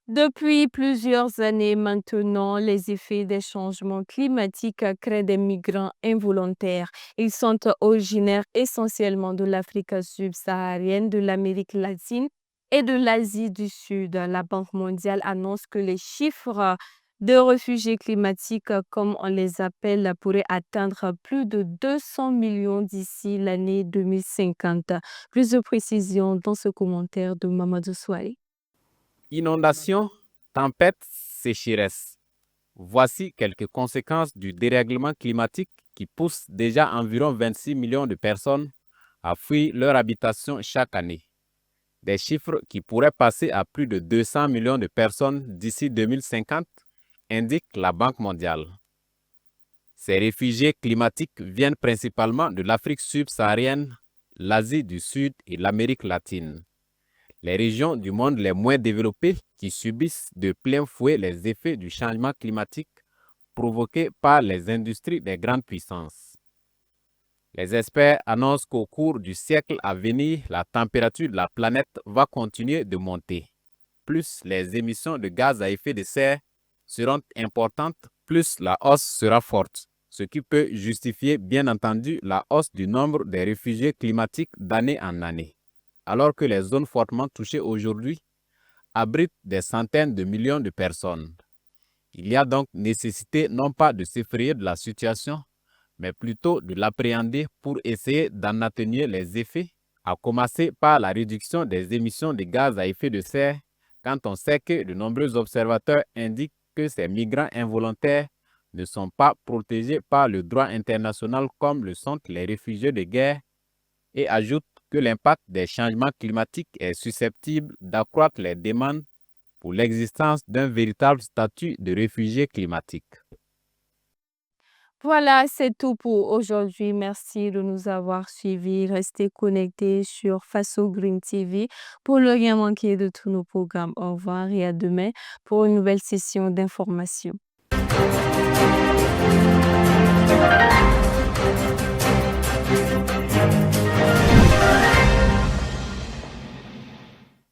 Depuis plusieurs années maintenant, les effets des changements climatiques créent des migrants involontaires. Ils sont originaires essentiellement de l'Afrique subsaharienne, de l'Amérique latine et de l'Asie du Sud. La Banque mondiale annonce que les chiffres de réfugiés climatiques, comme on les appelle, pourraient atteindre plus de 200 millions d'ici l'année 2050. Plus de précisions dans ce commentaire de Mamadou Souari. Inondations, tempêtes, sécheresses. Voici quelques conséquences du dérèglement climatique qui pousse déjà environ 26 millions de personnes à fuir leur habitation chaque année. Des chiffres qui pourraient passer à plus de 200 millions de personnes d'ici 2050, indique la Banque mondiale. Ces réfugiés climatiques viennent principalement de l'Afrique subsaharienne, l'Asie du Sud et l'Amérique latine. Les régions du monde les moins développées qui subissent de plein fouet les effets du changement climatique provoqués par les industries des grandes puissances. Les experts annoncent qu'au cours du siècle à venir, la température de la planète va continuer de monter. Plus les émissions de gaz à effet de serre seront importantes, plus la hausse sera forte, ce qui peut justifier bien entendu la hausse du nombre des réfugiés climatiques d'année en année. Alors que les zones fortement touchées aujourd'hui abritent des centaines de millions de personnes. Il y a donc nécessité non pas de s'effrayer de la situation, mais plutôt de l'appréhender pour essayer d'en atténuer les effets, à commencer par la réduction des émissions de gaz à effet de serre, quand on sait que de nombreux observateurs indiquent que ces migrants involontaires ne sont pas protégés par le droit international comme le sont les réfugiés de guerre, et ajoutent que l'impact des changements climatiques est susceptible d'accroître les demandes pour l'existence d'un véritable statut de réfugié climatique. Voilà, c'est tout pour aujourd'hui. Merci de nous avoir suivis. Restez connectés sur Faso Green TV pour ne rien manquer de tous nos programmes. Au revoir et à demain pour une nouvelle session d'information.